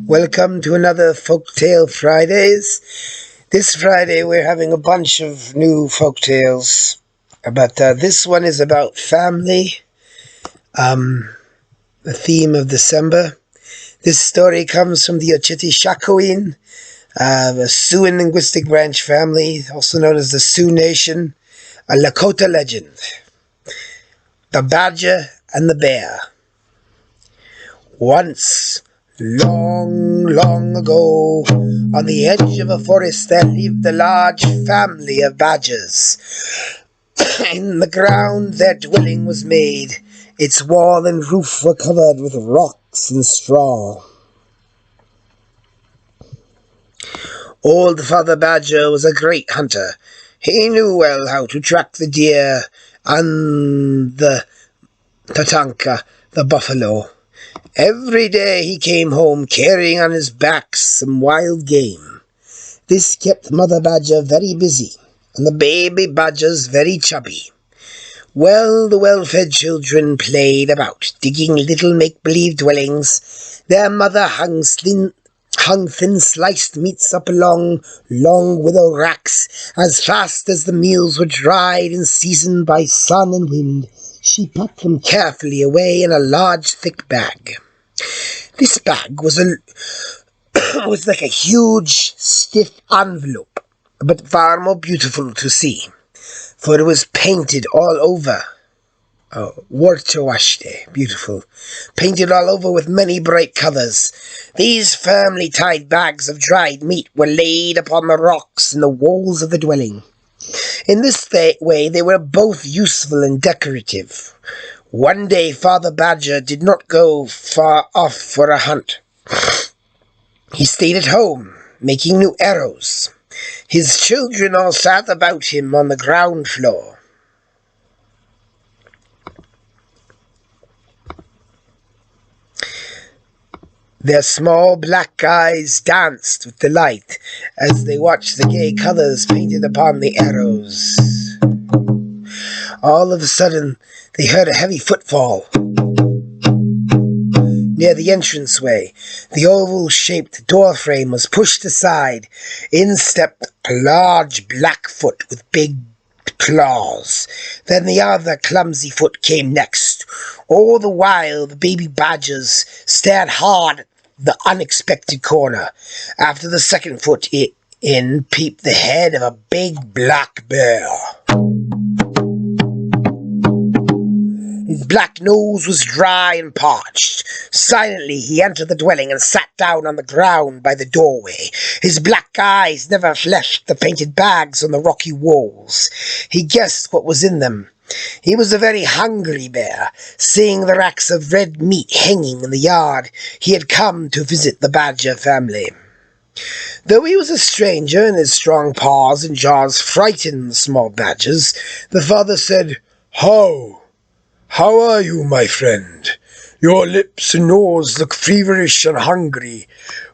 Welcome to another Folktale Fridays. This Friday we're having a bunch of new folktales, but this one is about family, the theme of December. This story comes from the Ocheti Shakowin, a Siouan linguistic branch family, also known as the Sioux Nation, a Lakota legend. The Badger and the Bear. Once, long, long ago, on the edge of a forest there lived a large family of badgers. In the ground their dwelling was made. Its wall and roof were covered with rocks and straw. Old Father Badger was a great hunter. He knew well how to track the deer and the tatanka, the buffalo. Every day he came home carrying on his back some wild game. This kept Mother Badger very busy, and the baby badgers very chubby. Well, the well-fed children played about, digging little make-believe dwellings. Their mother hung thin sliced meats up along long willow racks. As fast as the meals were dried and seasoned by sun and wind, she packed them carefully away in a large, thick bag. This bag was like a huge, stiff envelope, but far more beautiful to see, for it was painted all over. Warchawashte, beautiful. Painted all over with many bright colours. These firmly tied bags of dried meat were laid upon the rocks and the walls of the dwelling. In this way they were both useful and decorative. One day Father Badger did not go far off for a hunt. He stayed at home, making new arrows. His children all sat about him on the ground floor. Their small black eyes danced with delight as they watched the gay colours painted upon the arrows. All of a sudden, they heard a heavy footfall. Near the entranceway, the oval-shaped doorframe was pushed aside. In stepped a large black foot with big claws. Then the other clumsy foot came next. All the while, the baby badgers stared hard at the unexpected corner. After the second foot in peeped the head of a big black bear. His black nose was dry and parched. Silently he entered the dwelling and sat down on the ground by the doorway. His black eyes never left the painted bags on the rocky walls. He guessed what was in them. He was a very hungry bear. Seeing the racks of red meat hanging in the yard, he had come to visit the Badger family. Though he was a stranger and his strong paws and jaws frightened the small badgers, the father said, How are you, my friend? Your lips and nose look feverish and hungry.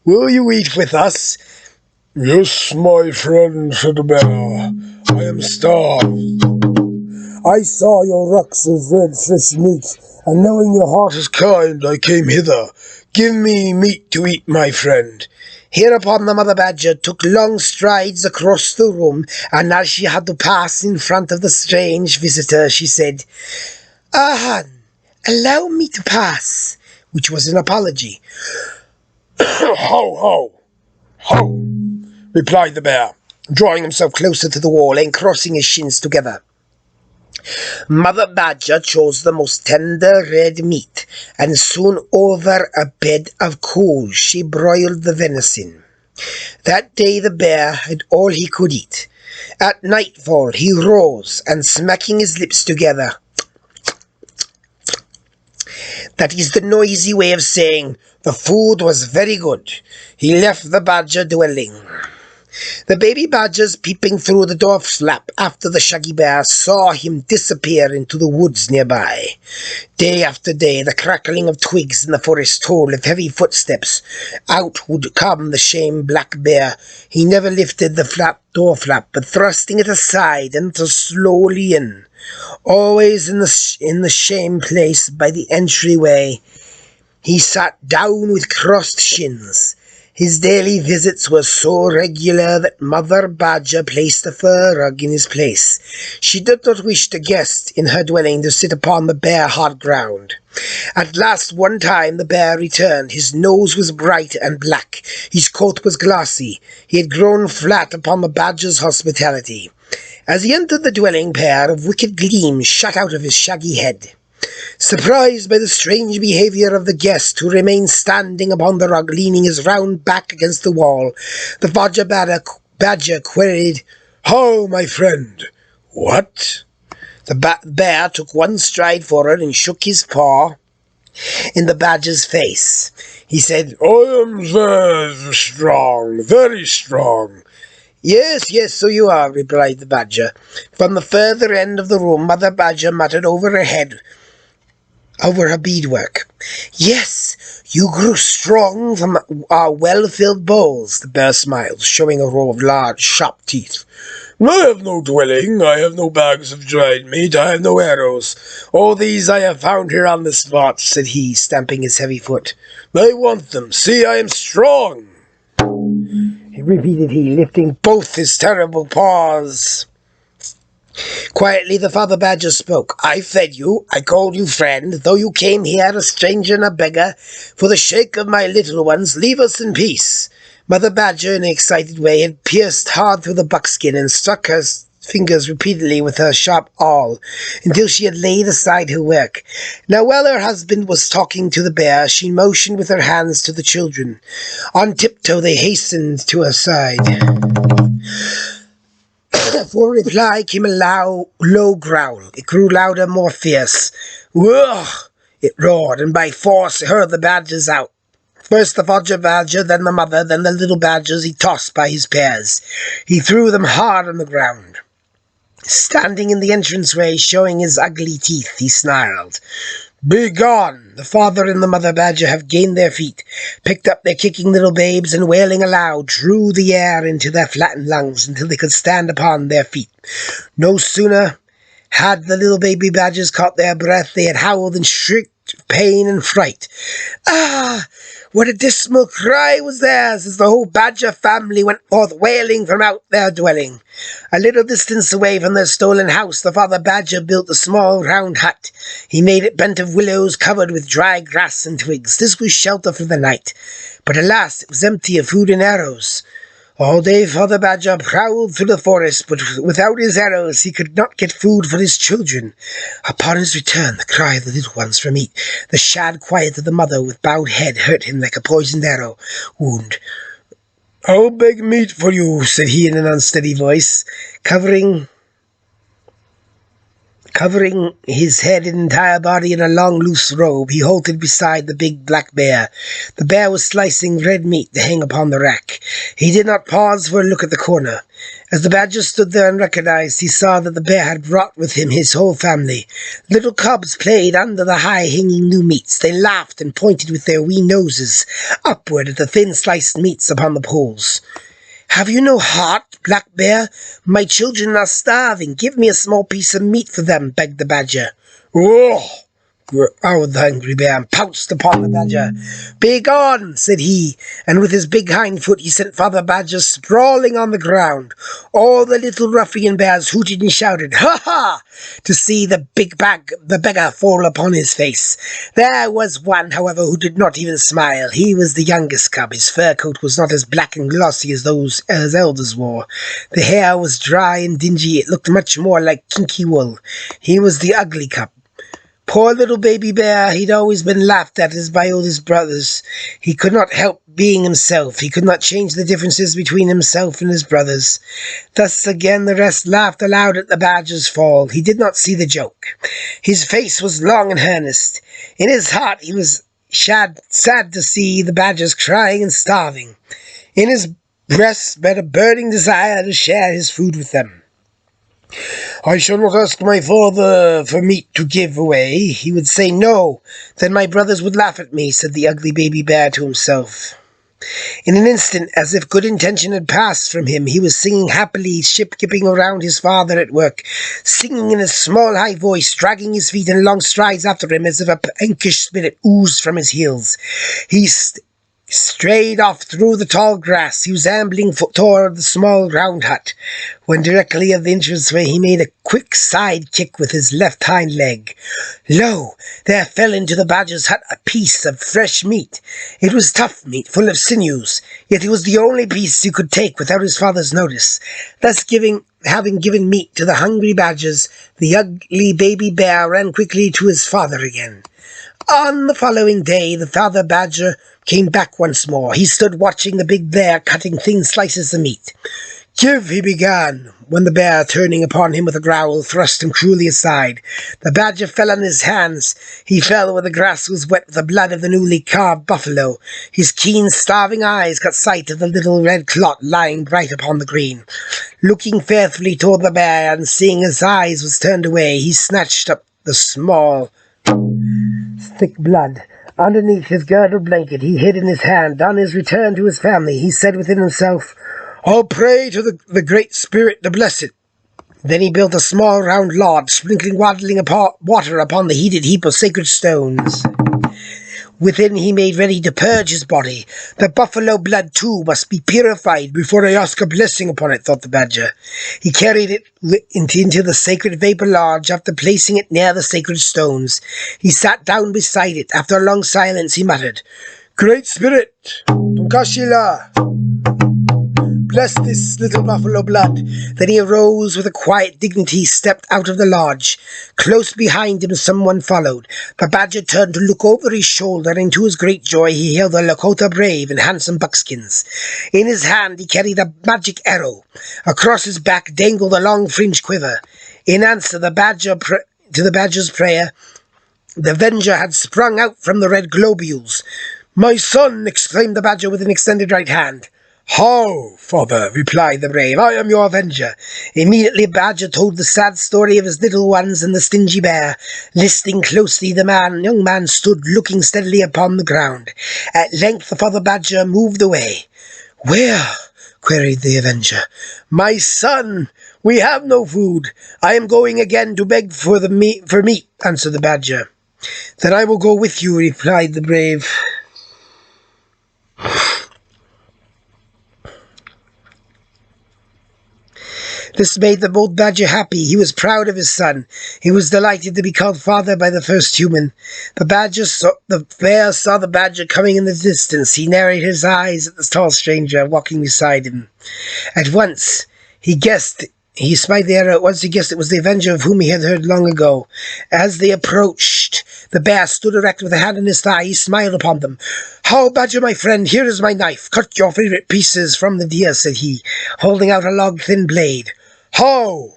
Will you eat with us? Yes, my friend, said the bear. I am starved. I saw your racks of red fresh meat, and knowing your heart is kind, I came hither. Give me meat to eat, my friend. Hereupon the mother badger took long strides across the room, and as she had to pass in front of the strange visitor, she said, Ahan, allow me to pass, which was an apology. Ho, replied the bear, drawing himself closer to the wall and crossing his shins together. Mother Badger chose the most tender red meat, and soon over a bed of coals she broiled the venison. That day the bear had all he could eat. At nightfall he rose, and smacking his lips together, that is the noisy way of saying the food was very good, he left the badger dwelling. The baby badgers peeping through the door flap after the shaggy bear saw him disappear into the woods nearby. Day after day the crackling of twigs in the forest told of heavy footsteps. Out would come the shame black bear. He never lifted the door flap, but thrusting it aside, entered slowly in. Always in the shame place by the entryway, he sat down with crossed shins. His daily visits were so regular that Mother Badger placed a fur rug in his place. She did not wish the guest in her dwelling to sit upon the bare hard ground. At last one time the bear returned. His nose was bright and black. His coat was glossy. He had grown flat upon the badger's hospitality. As he entered the dwelling, a pair of wicked gleams shot out of his shaggy head. Surprised by the strange behaviour of the guest, who remained standing upon the rug, leaning his round back against the wall, the badger queried, "How, my friend?" "What?" The bear took one stride forward and shook his paw in the badger's face. He said, "I am very strong, very strong." "Yes, yes, so you are," replied the badger. From the further end of the room, Mother Badger muttered over her beadwork, "Yes, you grew strong from our well-filled bowls." The bear smiled, showing a row of large, sharp teeth. "I have no dwelling, I have no bags of dried meat, I have no arrows. All these I have found here on the spot," said he, stamping his heavy foot. "I want them. See, I am strong," repeated he, lifting both his terrible paws. Quietly the father badger spoke. "I fed you, I called you friend, though you came here a stranger and a beggar. For the sake of my little ones, leave us in peace." Mother Badger, in an excited way, had pierced hard through the buckskin and struck her fingers repeatedly with her sharp awl, until she had laid aside her work. Now, while her husband was talking to the bear, she motioned with her hands to the children. On tiptoe they hastened to her side. For reply came a low growl. It grew louder, more fierce. "Ugh!" it roared, and by force hurled the badgers out. First the father badger, then the mother, then the little badgers he tossed by his pairs. He threw them hard on the ground. Standing in the entranceway, showing his ugly teeth, he snarled, "Begone! The father and the mother badger have gained their feet, picked up their kicking little babes, and wailing aloud, drew the air into their flattened lungs until they could stand upon their feet. No sooner had the little baby badgers caught their breath, they had howled and shrieked with pain and fright. Ah! What a dismal cry was theirs as the whole badger family went forth wailing from out their dwelling. A little distance away from their stolen house, the father badger built a small round hut. He made it bent of willows covered with dry grass and twigs. This was shelter for the night. But alas, it was empty of food and arrows. All day Father Badger prowled through the forest, but without his arrows he could not get food for his children. Upon his return, the cry of the little ones for meat, the sad quiet of the mother with bowed head hurt him like a poisoned arrow wound. "I'll beg meat for you," said he in an unsteady voice, covering his head and entire body in a long, loose robe. He halted beside the big black bear. The bear was slicing red meat to hang upon the rack. He did not pause for a look at the corner. As the badger stood there unrecognized, he saw that the bear had brought with him his whole family. Little cubs played under the high-hanging new meats. They laughed and pointed with their wee noses upward at the thin sliced meats upon the poles. "Have you no heart, Black Bear? My children are starving. Give me a small piece of meat for them," begged the badger. "Oh!" growled the hungry bear and pounced upon the badger. "Begone!" said he, and with his big hind foot he sent Father Badger sprawling on the ground. All the little ruffian bears hooted and shouted, "Ha ha!" to see the beggar fall upon his face. There was one, however, who did not even smile. He was the youngest cub. His fur coat was not as black and glossy as those his elders wore. The hair was dry and dingy. It looked much more like kinky wool. He was the ugly cub. Poor little baby bear, he'd always been laughed at as by all his brothers. He could not help being himself. He could not change the differences between himself and his brothers. Thus again the rest laughed aloud at the badger's fall. He did not see the joke. His face was long and earnest. In his heart he was sad to see the badgers crying and starving. In his breast bred a burning desire to share his food with them. "I shall not ask my father for meat to give away. He would say no. Then my brothers would laugh at me," said the ugly baby bear to himself. In an instant, as if good intention had passed from him, he was singing happily, skipping around his father at work, singing in a small high voice, dragging his feet in long strides after him as if a pinkish spirit oozed from his heels. He strayed off through the tall grass. He was ambling toward the small round hut, when directly at the entranceway he made a quick side kick with his left hind leg. Lo! There fell into the badger's hut a piece of fresh meat. It was tough meat, full of sinews, yet it was the only piece he could take without his father's notice. Thus having given meat to the hungry badgers, the ugly baby bear ran quickly to his father again. On the following day, the father badger came back once more. He stood watching the big bear cutting thin slices of meat. "Give," he began, when the bear, turning upon him with a growl, thrust him cruelly aside. The badger fell on his hands. He fell where the grass was wet with the blood of the newly carved buffalo. His keen, starving eyes caught sight of the little red clot lying bright upon the green. Looking fearfully toward the bear, and seeing his eyes was turned away, he snatched up the small, thick blood. Underneath his girdle blanket he hid in his hand. On his return to his family, he said within himself, "I'll pray to the Great Spirit to bless it." Then he built a small round lodge, sprinkling water upon the heated heap of sacred stones. Within he made ready to purge his body. The buffalo blood, too, must be purified before I ask a blessing upon it, thought the badger. He carried it into the sacred vapor lodge. After placing it near the sacred stones, he sat down beside it. After a long silence, he muttered, "Great Spirit, Tunkashila, bless this little buffalo blood." Then he arose with a quiet dignity, stepped out of the lodge. Close behind him someone followed. The badger turned to look over his shoulder, and to his great joy he hailed the Lakota brave in handsome buckskins. In his hand he carried a magic arrow. Across his back dangled a long fringed quiver. In answer to the badger's prayer, the avenger had sprung out from the red globules. "My son!" exclaimed the badger with an extended right hand. "How, father?" replied the brave. "I am your avenger." Immediately Badger told the sad story of his little ones and the stingy bear. Listening closely, the young man stood looking steadily upon the ground. At length the father badger moved away. "Where?" queried the avenger. "My son, we have no food. I am going again to beg for meat," answered the badger. "Then I will go with you," replied the brave. This made the old badger happy. He was proud of his son. He was delighted to be called father by the first human. The bear saw the badger coming in the distance. He narrowed his eyes at the tall stranger walking beside him. At once he spied the arrow. At once he guessed it was the avenger of whom he had heard long ago. As they approached, the bear stood erect with a hand on his thigh. He smiled upon them. "How, badger, my friend, here is my knife. Cut your favourite pieces from the deer," said he, holding out a long, thin blade. "How?"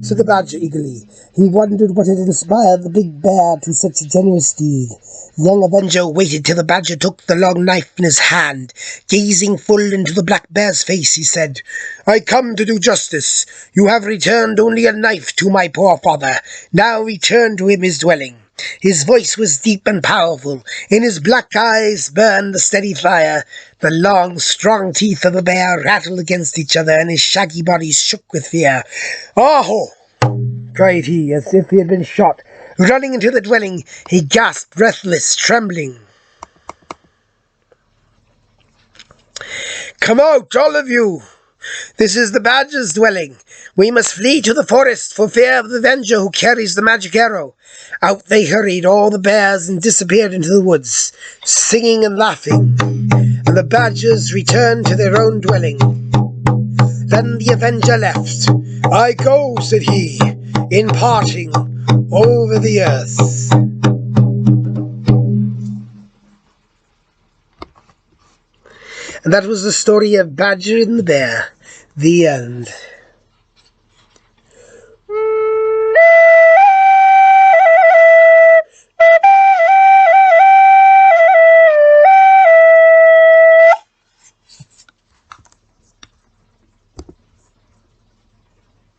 said the badger eagerly. He wondered what had inspired the big bear to such a generous deed. The young avenger waited till the badger took the long knife in his hand. Gazing full into the black bear's face, he said, "I come to do justice. You have returned only a knife to my poor father. Now return to him his dwelling." His voice was deep and powerful. In his black eyes burned the steady fire. The long, strong teeth of the bear rattled against each other, and his shaggy body shook with fear. "Oh!" cried he, as if he had been shot. Running into the dwelling, he gasped, breathless, trembling. "Come out, all of you! This is the badger's dwelling. We must flee to the forest for fear of the avenger who carries the magic arrow." Out they hurried, all the bears, and disappeared into the woods, singing and laughing, and the badgers returned to their own dwelling. Then the avenger left. "I go," said he, "in parting over the earth." And that was the story of Badger and the Bear. The end.